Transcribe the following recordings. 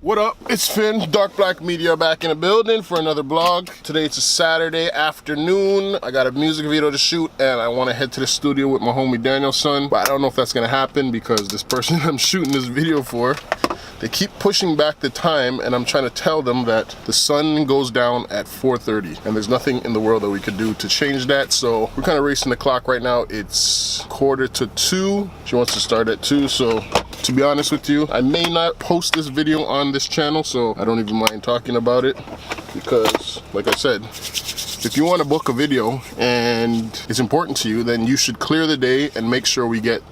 What up? It's Finn, Dark Black Media, back in the building for another vlog. Today it's a Saturday afternoon. I got a music video to shoot and I want to head to the studio with my homie Daniel's son. But I don't know if that's gonna happen because this person I'm shooting this video for, they keep pushing back the time, and I'm trying to tell them that the sun goes down at 4:30 and there's nothing in the world that we could do to change that. So we're kind of racing the clock right now. It's 1:45. She wants to start at 2, so to be honest with you, I may not post this video on this channel, so I don't even mind talking about it because, like I said, if you want to book a video and it's important to you, then you should clear the day and make sure we get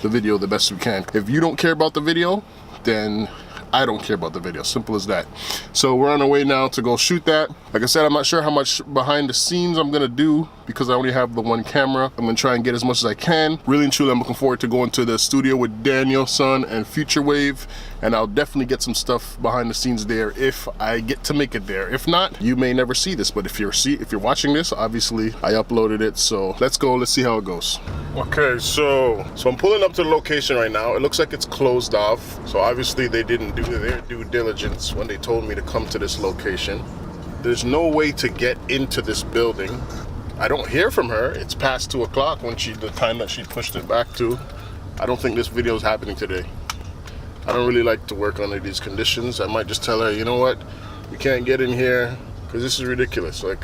the video the best we can. If you don't care about the video, then I don't care about the video. Simple as that. So we're on our way now to go shoot that. Like I said, I'm not sure how much behind the scenes I'm gonna do because I only have the one camera. I'm gonna try and get as much as I can. Really and truly, I'm looking forward to going to the studio with Daniel, Son, and Future Wave, and I'll definitely get some stuff behind the scenes there if I get to make it there. If not, you may never see this, but if you're watching this, obviously I uploaded it. So let's go, let's see how it goes. Okay, so I'm pulling up to the location right now. It looks like it's closed off. So obviously they didn't do their due diligence when they told me to come to this location. There's no way to get into this building. I don't hear from her. It's past 2 o'clock when the time that she pushed it back to. I don't think this video is happening today. I don't really like to work under these conditions. I might just tell her, you know what, we can't get in here because this is ridiculous. Like,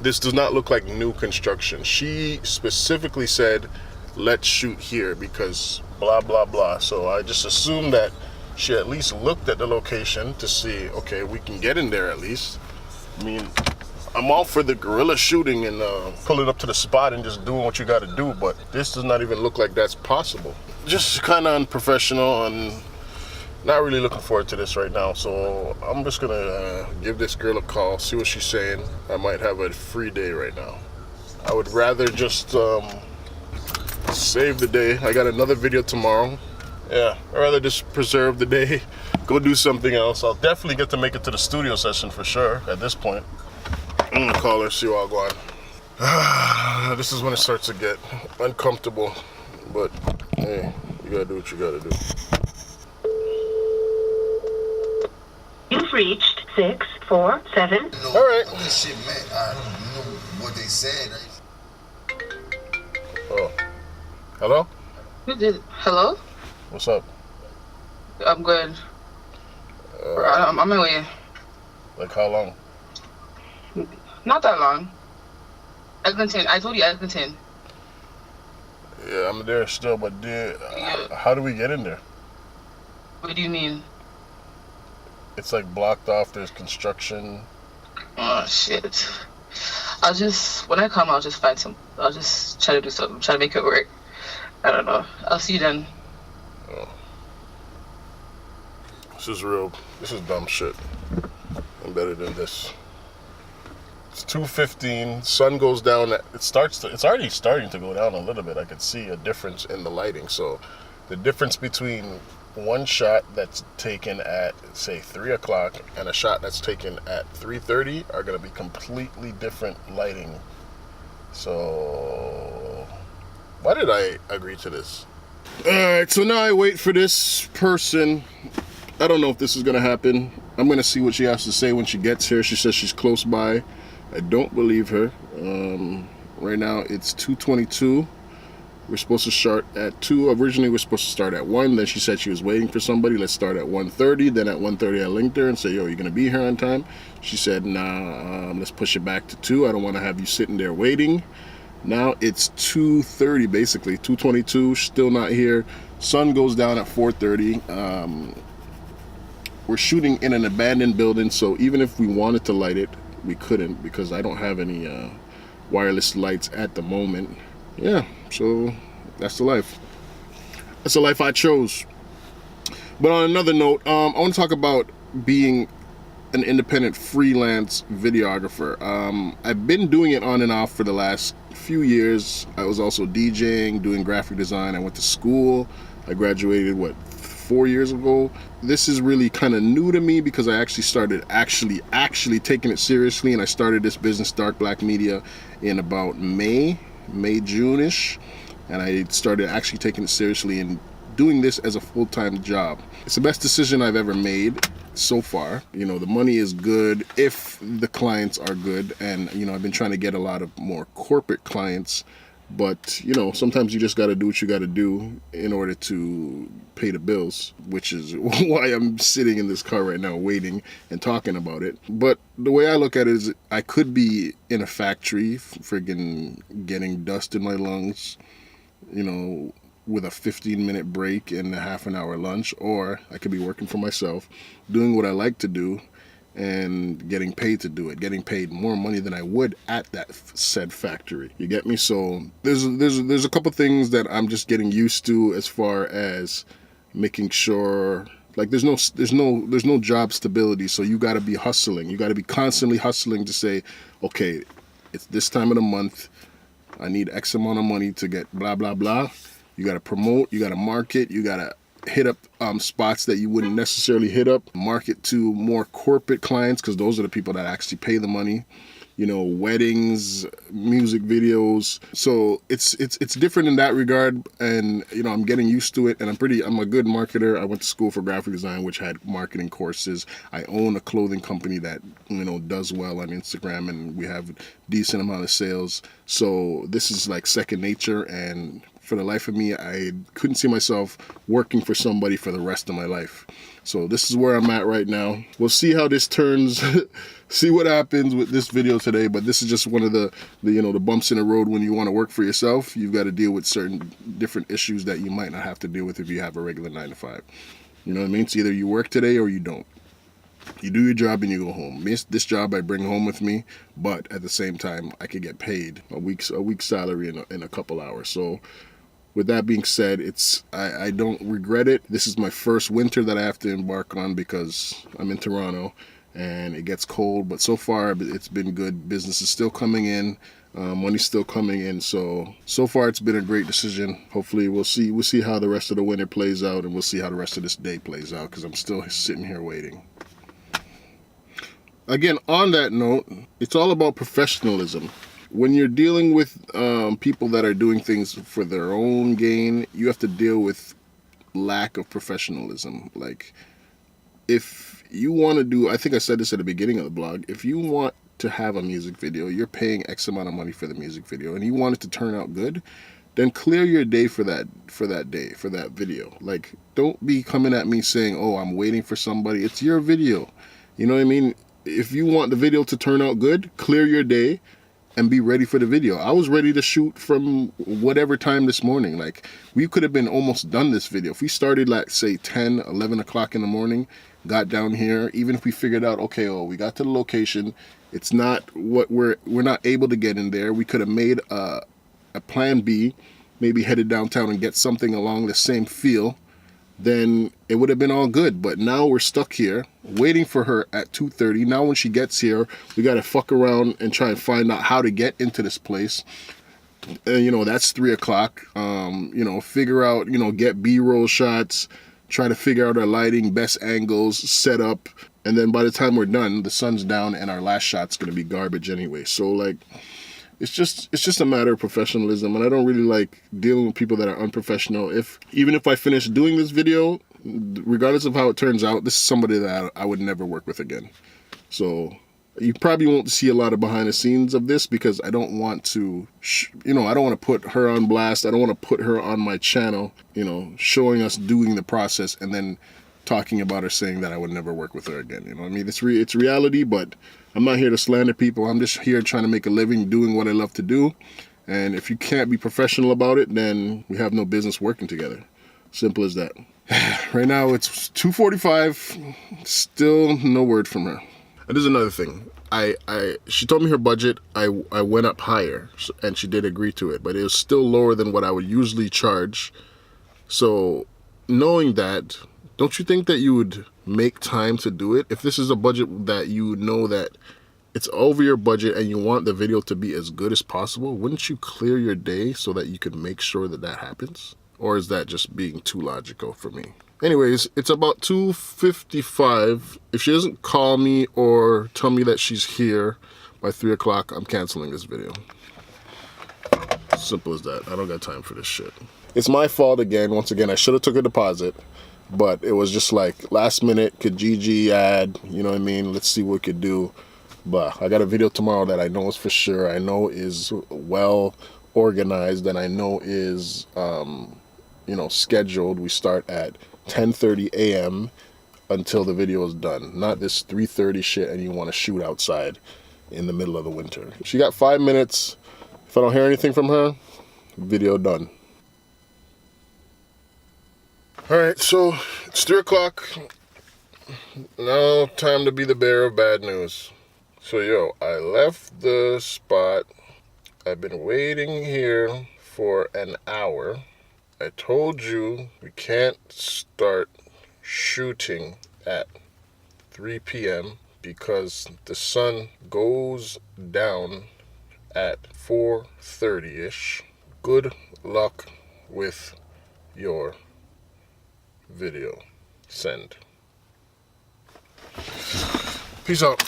this does not look like new construction. She specifically said, let's shoot here because blah, blah, blah. So I just assumed that she at least looked at the location to see, okay, we can get in there at least. I mean, I'm all for the guerrilla shooting and pulling up to the spot and just doing what you gotta do, but this does not even look like that's possible. Just kind of unprofessional and not really looking forward to this right now. So I'm just gonna give this girl a call, see what she's saying. I might have a free day right now. I would rather just save the day. I got another video tomorrow. Yeah, I'd rather just preserve the day, go do something else. I'll definitely get to make it to the studio session for sure at this point. I'm gonna call her, see what I'll go on. This is when it starts to get uncomfortable, but hey, you gotta do what you gotta do. You've reached 647. All right. This shit, man, I don't know what they said. Oh, hello? Hello? What's up? I'm good. I'm on my way. Like how long? Not that long. Eglinton. I told you Eglinton. Yeah, I'm there still, but how do we get in there? What do you mean? It's like blocked off, there's construction. Oh, shit. When I come, I'll just find I'll just try to do something, try to make it work. I don't know. I'll see you then. Oh. This is dumb shit. I'm better than this. It's 2:15, sun goes down, it's already starting to go down a little bit. I could see a difference in the lighting. So the difference between one shot that's taken at, say, 3 o'clock and a shot that's taken at 3:30 are gonna be completely different lighting. So why did I agree to this? All right, so now I wait for this person. I don't know if this is gonna happen. I'm gonna see what she has to say when she gets here. She says she's close by. I don't believe her. Right now it's 2:22. We're supposed to start at 2. Originally we're supposed to start at 1. Then she said she was waiting for somebody. Let's start at 1:30. Then at 1:30 I linked her and said, yo, you gonna be here on time? She said, nah, let's push it back to 2. I don't wanna have you sitting there waiting. Now it's 2:30 basically, 2:22, still not here. Sun goes down at 4:30. We're shooting in an abandoned building, so even if we wanted to light it, we couldn't because I don't have any wireless lights at the moment. Yeah, so that's the life. That's the life I chose. But on another note, I want to talk about being an independent freelance videographer. I've been doing it on and off for the last few years. I was also DJing, doing graphic design. I went to school. I graduated, 4 years ago. This is really kind of new to me because I actually started actually taking it seriously, and I started this business, Dark Black Media, in about May, June-ish, and I started actually taking it seriously and doing this as a full-time job. It's the best decision I've ever made. so far. You know, the money is good if the clients are good, and you know, I've been trying to get a lot of more corporate clients, but you know, sometimes you just got to do what you got to do in order to pay the bills, which is why I'm sitting in this car right now waiting and talking about it. But the way I look at it is, I could be in a factory friggin' getting dust in my lungs, you know, with a 15-minute break and a half an hour lunch, or I could be working for myself, doing what I like to do, and getting paid to do it, getting paid more money than I would at that said factory. You get me? So there's a couple things that I'm just getting used to, as far as making sure, like, there's no job stability, so you got to be hustling. You got to be constantly hustling to say, okay, it's this time of the month, I need X amount of money to get blah blah blah. You got to promote, you got to market, you got to hit up spots that you wouldn't necessarily hit up, market to more corporate clients, because those are the people that actually pay the money. You know, weddings, music videos. So it's different in that regard, and you know, I'm getting used to it, and I'm a good marketer. I went to school for graphic design, which had marketing courses. I own a clothing company that, you know, does well on Instagram, and we have a decent amount of sales. So this is like second nature, and for the life of me, I couldn't see myself working for somebody for the rest of my life. So this is where I'm at right now. We'll see how this turns, see what happens with this video today, but this is just one of the you know, the bumps in the road when you want to work for yourself. You've got to deal with certain different issues that you might not have to deal with if you have a regular 9 to 5. You know what I mean? It's either you work today or you don't. You do your job and you go home. This job I bring home with me, but at the same time, I could get paid a week's salary in a couple hours. So with that being said, I don't regret it. This is my first winter that I have to embark on because I'm in Toronto and it gets cold, but so far it's been good. Business is still coming in, money's still coming in, so far it's been a great decision. Hopefully we'll see how the rest of the winter plays out, and we'll see how the rest of this day plays out, because I'm still sitting here waiting. Again, on that note, it's all about professionalism. When you're dealing with people that are doing things for their own gain, you have to deal with lack of professionalism. Like, if you want to do, I think I said this at the beginning of the blog, if you want to have a music video, you're paying X amount of money for the music video, and you want it to turn out good, then clear your day for that video. Like, don't be coming at me saying, oh, I'm waiting for somebody. It's your video. You know what I mean? If you want the video to turn out good, clear your day and be ready for the video. I was ready to shoot from whatever time this morning. Like, we could have been almost done this video. If we started, like, say 10, 11 o'clock in the morning, got down here, even if we figured out, okay, oh, we got to the location, it's not what we're not able to get in there. We could have made a plan B, maybe headed downtown and get something along the same feel, then it would have been all good. But now we're stuck here waiting for her at 2:30. Now when she gets here, we got to fuck around and try and find out how to get into this place. And, you know, that's 3 o'clock. You know, figure out, you know, get B-roll shots, try to figure out our lighting, best angles, set up. And then by the time we're done, the sun's down and our last shot's going to be garbage anyway. So, like, it's just a matter of professionalism, and I don't really like dealing with people that are unprofessional. Even if I finish doing this video, regardless of how it turns out, this is somebody that I would never work with again. So you probably won't see a lot of behind the scenes of this, because I don't want to, I don't want to put her on blast. I don't want to put her on my channel, you know, showing us doing the process and then talking about her, saying that I would never work with her again. You know what I mean? It's reality, but I'm not here to slander people. I'm just here trying to make a living doing what I love to do. And if you can't be professional about it, then we have no business working together. Simple as that. Right now it's 2:45, still no word from her. And there's another thing. She told me her budget. I went up higher, and she did agree to it, but it was still lower than what I would usually charge. So knowing that, don't you think that you would make time to do it? If this is a budget that you know that it's over your budget and you want the video to be as good as possible, wouldn't you clear your day so that you could make sure that that happens? Or is that just being too logical for me? Anyways, it's about 2:55. If she doesn't call me or tell me that she's here by 3 o'clock, I'm canceling this video. Simple as that. I don't got time for this shit. It's my fault again. Once again, I should have took a deposit. But it was just like last minute, Kijiji ad, you know what I mean? Let's see what we could do. But I got a video tomorrow that I know is for sure. I know is well organized, and I know is, scheduled. We start at 10:30 a.m. until the video is done. Not this 3:30 shit and you want to shoot outside in the middle of the winter. She got 5 minutes. If I don't hear anything from her, video done. All right, so it's 3 o'clock. Now time to be the bearer of bad news. So I left the spot. I've been waiting here for an hour. I told you we can't start shooting at 3 p.m. because the sun goes down at 4:30-ish. Good luck with your video. Send. Peace out.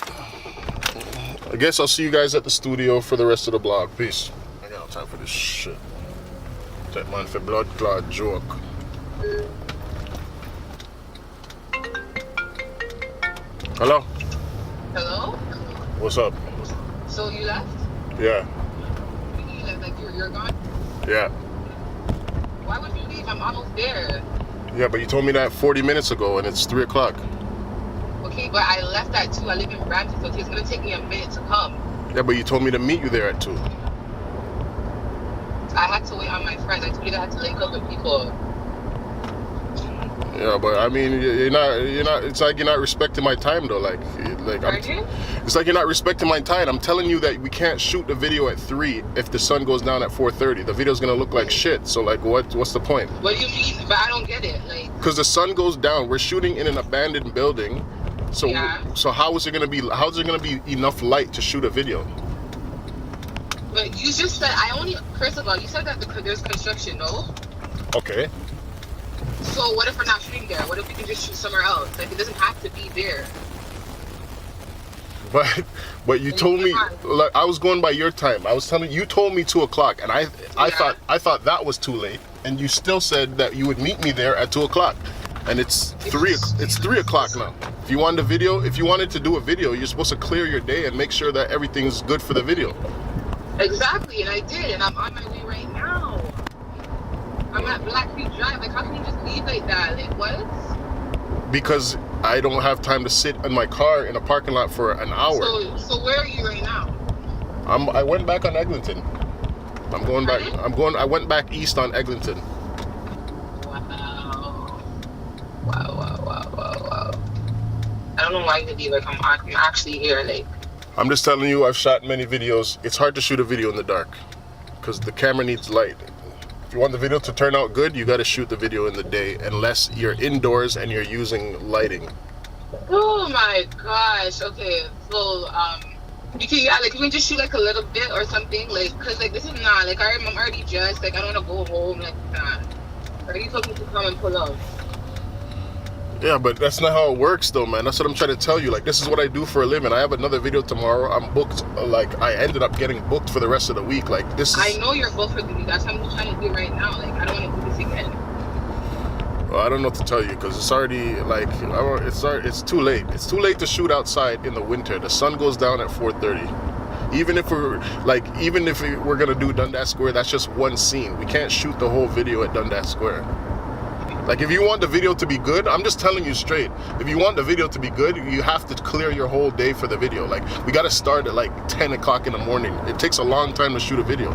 I guess I'll see you guys at the studio for the rest of the vlog. Peace. I got no time for this shit. That man for blood clot joke. Hello? Hello? What's up? So you left? Yeah. You left, like you're gone? Yeah. Why would you leave? I'm almost there. Yeah, but you told me that 40 minutes ago and it's 3 o'clock. Okay, but I left at 2. I live in Brampton, so it's gonna take me a minute to come. Yeah, but you told me to meet you there at 2. I had to wait on my friends. I told you I had to link up with people. Yeah, but I mean, you're not. It's like you're not respecting my time, though. It's like you're not respecting my time. I'm telling you that we can't shoot the video at 3 if the sun goes down at 4:30. The video's gonna look like shit. So like, what's the point? What do you mean? But I don't get it. Like, because the sun goes down. We're shooting in an abandoned building. So yeah. So how's there gonna be enough light to shoot a video? But you just said first of all, you said that there's construction, no? Okay. So what if we're not shooting there? What if we can just shoot somewhere else? Like, it doesn't have to be there. But you told me, like, I was going by your time. I was telling you told me 2 o'clock, and I thought that was too late, and you still said that you would meet me there at 2 o'clock, and it's 3 o'clock now. If you wanted to do a video, you're supposed to clear your day and make sure that everything's good for the video. Exactly, and I did, and I'm on my way right now. I'm at Black Creek Drive. Like, how can you just leave like that? Like, what? Because I don't have time to sit in my car in a parking lot for an hour. So where are you right now? I went back on Eglinton. I'm going back. I went back east on Eglinton. Wow. I don't know why you leave. Like, I'm actually here. Like, I'm just telling you, I've shot many videos. It's hard to shoot a video in the dark because the camera needs light. If you want the video to turn out good, you got to shoot the video in the day, unless you're indoors and you're using lighting. Oh my gosh. Okay. So you can just shoot like a little bit or something, like, cause like this is not like I'm already dressed. Like, I don't want to go home. Like, nah. Are you told me to come and pull up? Yeah, but that's not how it works though, man. That's what I'm trying to tell you. Like, this is what I do for a living. I have another video tomorrow. I'm booked. Like, I ended up getting booked for the rest of the week. Like, this is... I know you're booked for the week. That's what I'm trying to do right now. Like, I don't want to do this again. Well, I don't know what to tell you because it's already, like, it's too late. It's too late to shoot outside in the winter. The sun goes down at 4:30. Even if we're gonna do Dundas Square, that's just one scene. We can't shoot the whole video at Dundas Square. Like, if you want the video to be good, I'm just telling you straight. If you want the video to be good, you have to clear your whole day for the video. Like, we got to start at like 10 o'clock in the morning. It takes a long time to shoot a video.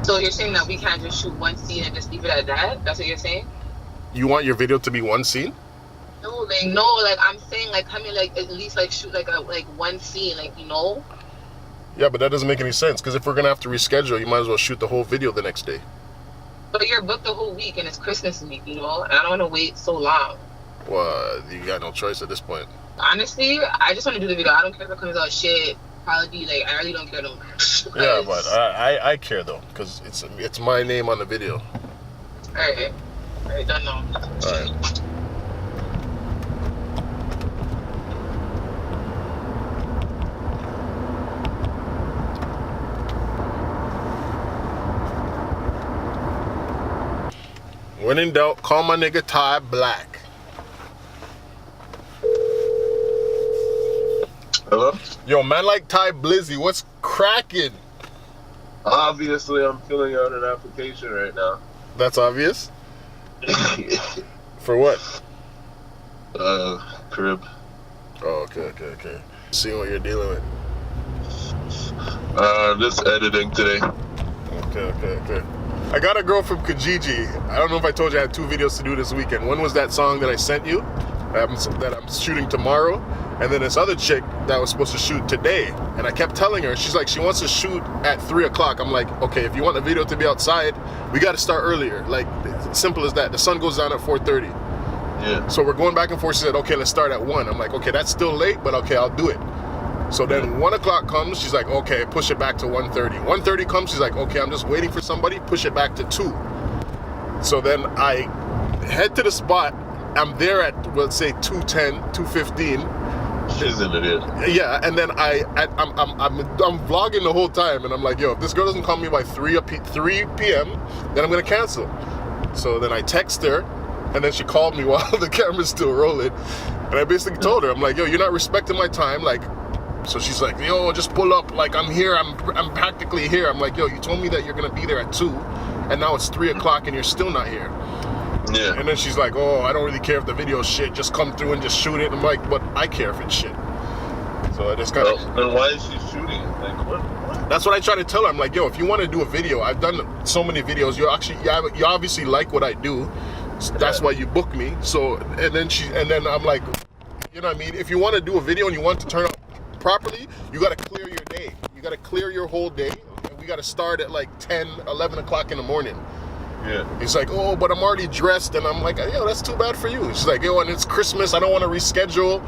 So you're saying that we can't just shoot one scene and just leave it at that? That's what you're saying? You want your video to be one scene? No, I'm saying, like, come in, like, at least, like, shoot, like, one scene, like, you know? Yeah, but that doesn't make any sense, because if we're going to have to reschedule, you might as well shoot the whole video the next day. But you're booked the whole week, and it's Christmas week, you know? And I don't want to wait so long. Well, you got no choice at this point. Honestly, I just want to do the video. I don't care if it comes out shit. Probably, like, I really don't care no more. Yeah, but I care, though, because it's my name on the video. Alright, done now. Alright. When in doubt, call my nigga Ty Black. Hello? Yo, man like Ty Blizzy, what's cracking? Obviously, I'm filling out an application right now. That's obvious. For what? Crib. Oh, okay. See what you're dealing with. Just editing today. Okay. I got a girl from Kijiji. I don't know if I told you I had 2 videos to do this weekend. One was that song that I sent you, that I'm shooting tomorrow, and then this other chick that was supposed to shoot today. And I kept telling her, she's like, she wants to shoot at 3 o'clock. I'm like, okay, if you want the video to be outside, we got to start earlier. Like, simple as that. The sun goes down at 4:30. Yeah. So we're going back and forth. She said, okay, let's start at 1. I'm like, okay, that's still late, but okay, I'll do it. So then 1 o'clock comes, she's like, okay, push it back to 1:30. 1:30 comes, she's like, okay, I'm just waiting for somebody, push it back to 2. So then I head to the spot. I'm there at, let's say, 2:10, 2:15. She's an idiot. Yeah, and then I'm vlogging the whole time, and I'm like, yo, if this girl doesn't call me by 3 p.m., then I'm gonna cancel. So then I text her, and then she called me while the camera's still rolling, and I basically told her, I'm like, yo, you're not respecting my time, like. So she's like, yo, just pull up, like, I'm here, I'm practically here. I'm like, yo, you told me that you're gonna be there at 2, and now it's 3 o'clock and you're still not here. Yeah. And then she's like, oh, I don't really care if the video's shit, just come through and just shoot it. I'm like, but I care if it's shit. So I just kind of... Then why is she shooting it? Like, what? That's what I try to tell her. I'm like, yo, if you want to do a video, I've done so many videos, you obviously like what I do, that's why you book me. So, and then I'm like, you know what I mean? If you want to do a video and you want to turn out properly, you got to clear your day. You got to clear your whole day, and we got to start at like 10, 11 o'clock in the morning. Yeah. He's like, oh, but I'm already dressed, and I'm like, yo, that's too bad for you. She's like, yo, and it's Christmas, I don't want to reschedule.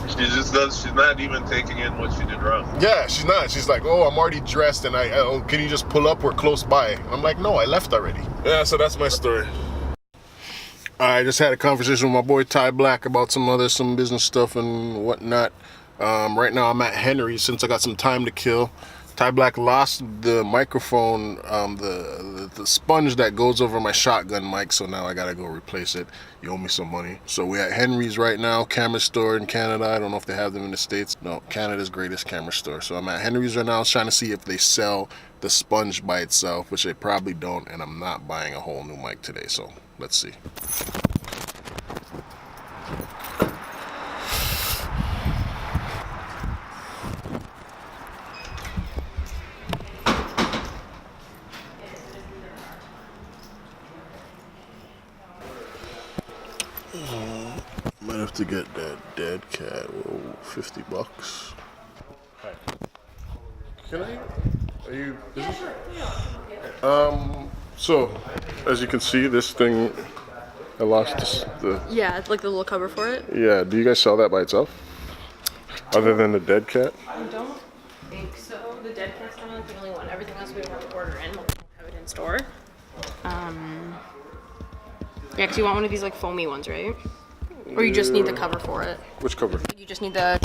She's not even taking in what she did wrong. Yeah, she's not. She's like, oh, I'm already dressed, and can you just pull up? We're close by. I'm like, no, I left already. Yeah, so that's my story. I just had a conversation with my boy Ty Black about some business stuff and whatnot. Right now I'm at Henry's since I got some time to kill. Ty Black lost the microphone, the sponge that goes over my shotgun mic, so now I gotta go replace it. You owe me some money. So we're at Henry's right now, camera store in Canada. I don't know if they have them in the States. No, Canada's greatest camera store. So I'm at Henry's right now, trying to see if they sell the sponge by itself, which they probably don't, and I'm not buying a whole new mic today, so let's see. Might have to get that dead cat. Whoa, $50. Hi. Can I? Are you busy? So, as you can see, this thing, I lost the... Yeah, it's like the little cover for it. Yeah, do you guys sell that by itself? Other than the dead cat? I don't think so. The dead cat's kind of the only one. Everything else we would have to order in. We don't have it in store. Yeah, because you want one of these like foamy ones, right? Or you just need the cover for it? Which cover? You just need the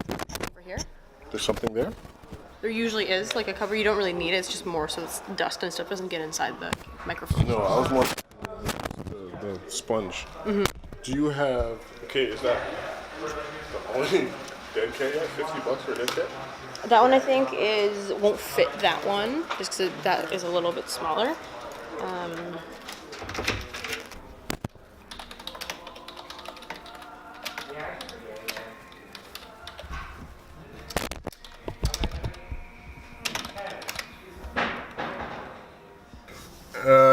over here? There's something there? There usually is like a cover. You don't really need it. It's just more so it's dust and stuff doesn't get inside the microphone. No, I was wanting the sponge. Mm-hmm. Do you have... Okay, is that the only dead cat yet? $50 for a dead cat? That one I think won't fit that one just because that is a little bit smaller.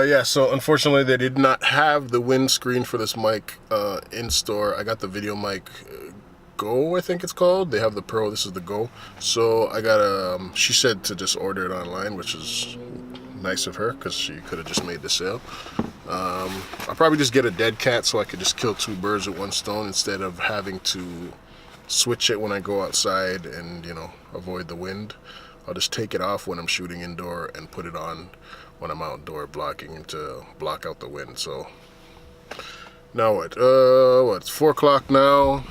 Yeah, so unfortunately they did not have the windscreen for this mic in store. I got the video mic Go, I think it's called. They have the Pro, this is the Go. So I got she said to just order it online, which is nice of her because she could have just made the sale. I'll probably just get a dead cat so I could just kill 2 birds with 1 stone instead of having to switch it when I go outside and, you know, avoid the wind. I'll just take it off when I'm shooting indoor and put it on when I'm outdoor blocking to block out the wind. So now what? It's 4 o'clock now.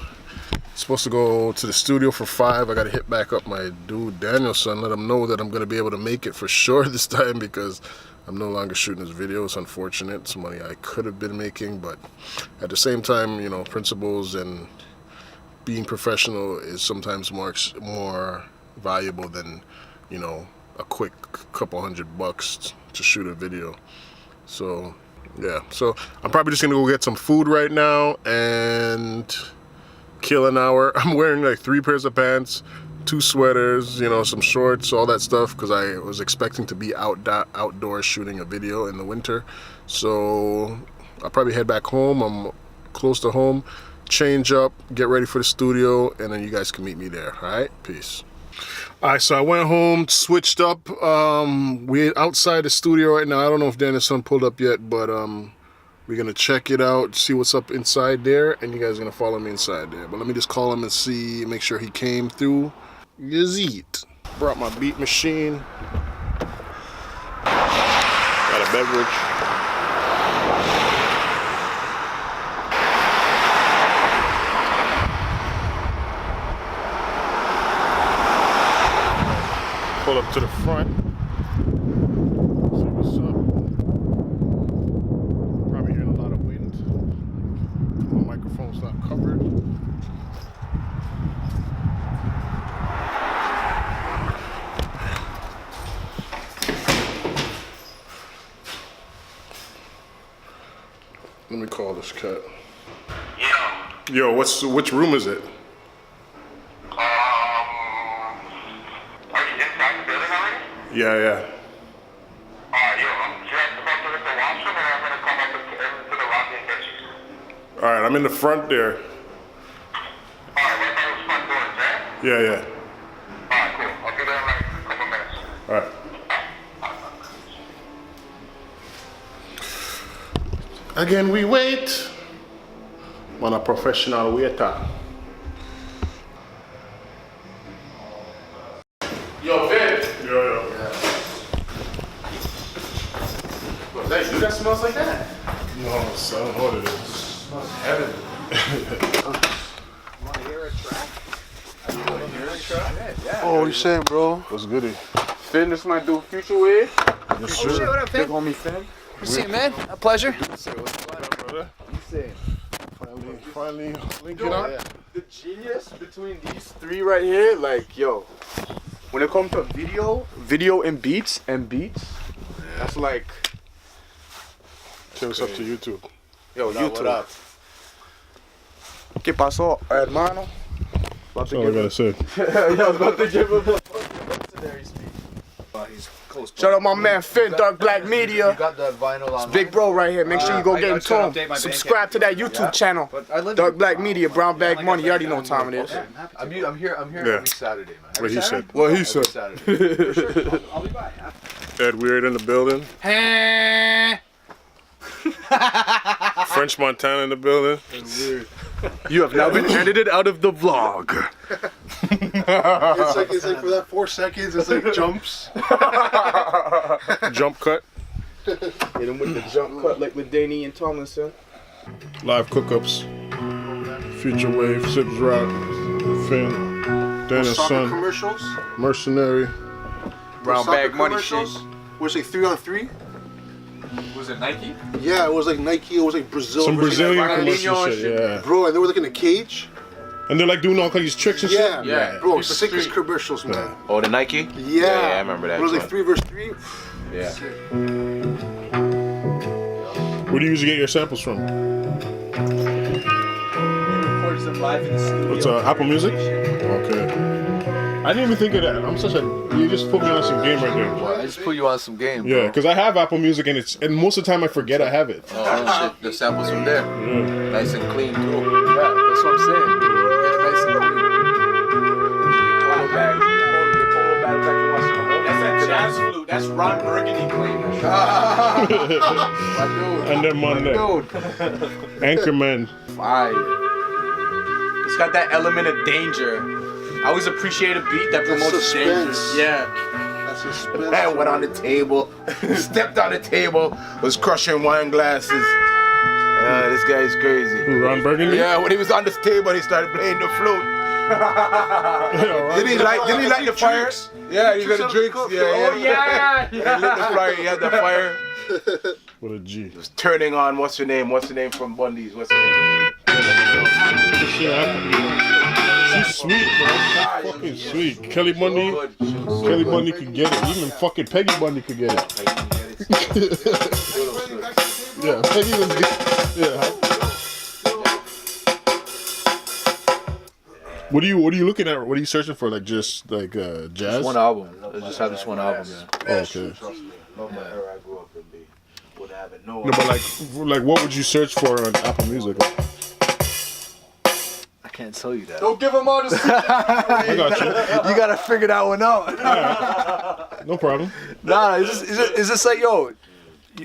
Supposed to go to the studio for 5. I gotta hit back up my dude Danielson, let him know that I'm gonna be able to make it for sure this time because I'm no longer shooting this video. It's unfortunate. It's money I could have been making, but at the same time, you know, principles and being professional is sometimes more valuable than, you know, a quick couple $100 to shoot a video. So yeah, so I'm probably just gonna go get some food right now and kill an hour. I'm wearing like 3 pairs of pants, 2 sweaters, you know, some shorts, all that stuff, because I was expecting to be outdoors shooting a video in the winter. So I'll probably head back home. I'm close to home, change up, get ready for the studio, and then you guys can meet me there. All right, peace. All right, so I went home, switched up. We're outside the studio right now. I don't know if Daniel's son pulled up yet, but we're gonna check it out, see what's up inside there, and you guys are gonna follow me inside there. But let me just call him and see, make sure he came through. Yazid. Brought my beat machine. Got a beverage. Pull up to the front. See what's up. Probably hearing a lot of wind. My microphone's not covered. Let me call this cat. Yo, which room is it? Are you inside the building already? Yeah. Yo, I'm just about to hit the washroom and I'm gonna come up to the lobby and get you. All right, I'm in the front there. Alright, right by those front doors, right? Yeah. Alright, cool. I'll be there in like a couple minutes. All right. Again, we wait. I'm a professional waiter. Yo, Vin. Yo. What's that? You that smells like that? No, son. I don't know what it is. It smells heaven. Want to hear a track? Yeah. Oh, what you saying, bro? What's goody? Finn, this my dude, Future Wave. Yes, Oh shit, what up, Big Finn? homie Finn. Good to see you, man. A pleasure. Brother. You saying? Finally linking up. The genius between these 3 right here, like, yo, when it comes to video and beats, that's like. Say what's up to YouTube. Yo, YouTube. What up? ¿Qué pasó, hermano? That's all I gotta say. Yeah, I was about to give him a legendary speech. Shout out my man Finn, Dark Black Media. You got the vinyl on. Big bro right here. Make sure you go get in tune. Subscribe to that YouTube channel. Dark Black Media, Brown Bag Money. You already know what time it is. I'm here Yeah. every Saturday, man. What he said. What he said. Saturday. Sure. I'll be by. Ed Weird in the building. French Montana in the building. You have now been edited out of the vlog. It's like for that 4 seconds, it's like jumps. Jump cut. Hit him with the jump cut like Ladani and Tomlinson. Live cookups. Future Wave, Sips Rock, Finn, Dana's Soccer son, commercials. Mercenary. Brown Soccer Bag Money shit. commercials. Was it 3-on-3? Was it Nike? Yeah, it was like Nike. It was like Brazil. Some versus Brazilian like, commercial shit, yeah. Bro, and they were like in a cage. And they're like doing all these tricks and Yeah, shit. Yeah. Bro, sickest commercials, man. Oh, the Nike? Yeah. I remember that It was like one. 3 versus 3. Yeah. Where do you usually get your samples from? Recorded some live in the studio. What's Apple Music? Okay. I didn't even think of that. I'm such a. You just put me on some game right there. I just put you on some game, bro. Yeah, because I have Apple Music and most of the time I forget I have it. Oh shit, the samples from there. Yeah. Nice and clean too. Yeah, that's what I'm saying. Get it nice and clean. Polo bag. Your polo bag like you want some. That's that jazz flute. That's Ron Burgundy playing that shit. And then Monday. Anchorman. Fire. It's got that element of danger. I always appreciate a beat that promotes danger. suspense. Yeah. That's suspense. Man went on the table, stepped on the table, was crushing wine glasses. This guy's crazy. Who, Ron Burgundy? Yeah, when he was on this table, he started playing the flute. Didn't he light the fire? Yeah, he got the drinks. Yeah. Oh yeah. He lit the fire. He had the fire. What a G. He was turning on. What's her name? What's the name from Bundy's? What's her name? Shit, sweet, bro. Fucking sweet. Kelly Bundy could get it. Even fucking Peggy Bundy could get it. Yeah, Peggy was good. Yeah. What are you looking at? What are you searching for? Like just like jazz? Just one album. I just have this one album, yeah. Oh, okay. No matter I grew up in, would have it. No, No, but like what would you search for on Apple Music? I can't tell you that. don't give him all the secrets. I got you. You gotta figure that one out. No problem. Nah, it's just like, yo,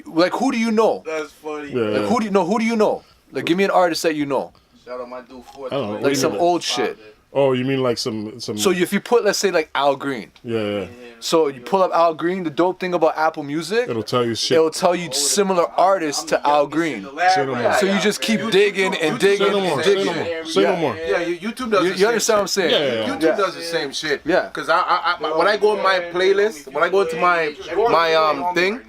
like who do you know? That's funny. Yeah. Like who do you know? Like give me an artist that you know. Shout out my dude for I don't know. What do Like you some mean? old shit. Oh, you mean like some? So if you put, let's say, like Al Green. Yeah. So you pull up Al Green. The dope thing about Apple Music, It'll tell you shit. it'll tell you similar artists to Al Green. Say no more. So you just keep digging and digging Say no more. and Say digging. no more. Say no more. Yeah, YouTube does. You understand what I'm saying? Yeah. YouTube does the same shit. Yeah. Cause I when I go in my playlist, when I go into my thing,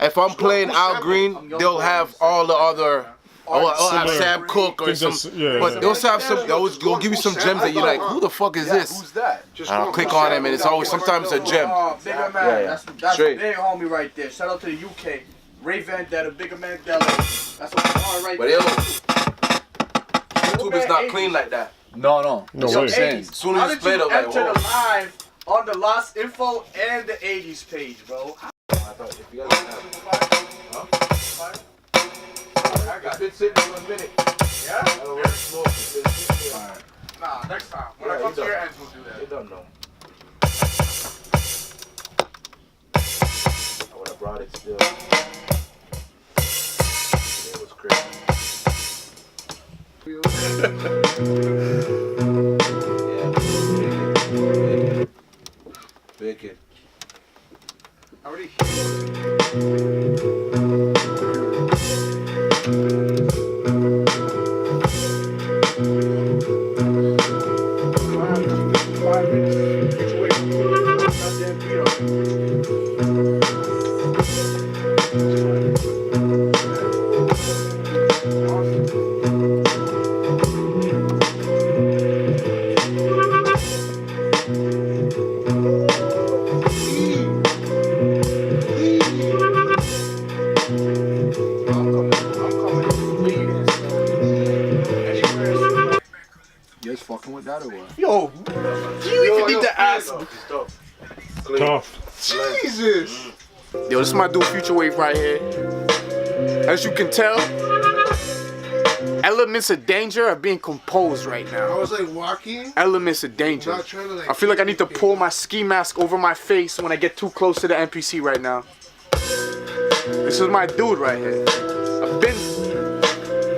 if I'm playing Al Green, they'll have all the other. I'll have Sam Cooke or some, but they'll have some. They'll give you some gems that you're like, who the fuck is this? Who's that? I'll click on him and it's always sometimes a gem. Bigger man, Yeah. that's Straight. big homie right there. Shout out to the UK. Ray Vendetta, Bigger Man Della. That's what I'm on right But there. YouTube is not clean like that. No. No That's what I'm way. saying. As soon How as you did play you it, like, enter whoa. the live on the Lost Info and the 80s page, bro? It's been sitting for a minute. Yeah? Already smoked. It's been sitting there. Nah, next time. When I Yeah, come he to your done. ends, we'll do that. They don't know. I would have brought it still. It was crazy. Yeah, big it. Already. You guys fucking with that or what? Yo, you even need to ask. Tough. Jesus. Yo, this is my dude Future Wave right here. As you can tell, elements of danger are being composed right I now. was like walking. Elements of danger. Not trying to, like, I feel like I need to pull my ski mask over my face when I get too close to the NPC right now. This is my dude right here.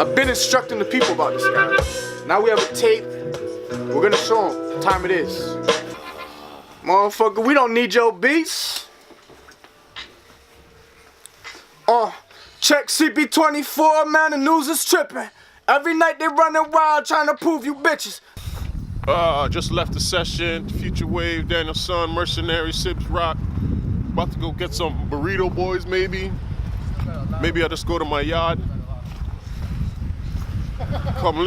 I've been instructing the people about this guy. Now we have a tape. We're gonna show him what time it is. Motherfucker, we don't need your beats. Check CP24, man, the news is tripping. Every night they running wild trying to prove you bitches. Just left the session. Future Wave, Daniel Son, Mercenary, Sibs Rock. About to go get some burrito boys, maybe. Maybe I'll just go to my yard. Come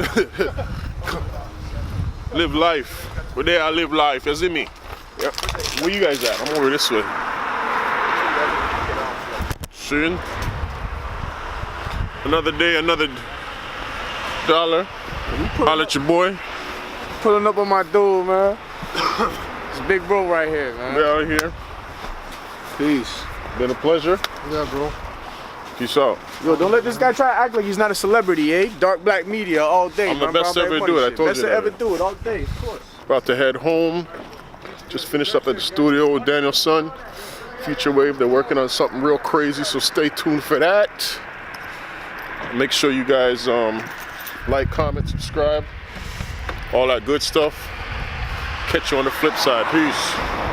live life. But there I live life, you see me? Yep. Where you guys at? I'm over this way. Soon. Another day, another dollar. Holla at your boy. Pulling up on my dude, man. It's big bro right here, man. We're out here. Peace. Been a pleasure. Yeah, bro. Peace out. Yo, don't let this guy try to act like he's not a celebrity, eh? Dark black media all day. I'm the man, best bro. to ever Money do it. I shit. told best you to that. ever do it all day, of course. About to head home. Just finished up at the studio with Daniel Son. Future Wave, they're working on something real crazy, so stay tuned for that. Make sure you guys like, comment, subscribe, all that good stuff. Catch you on the flip side. Peace.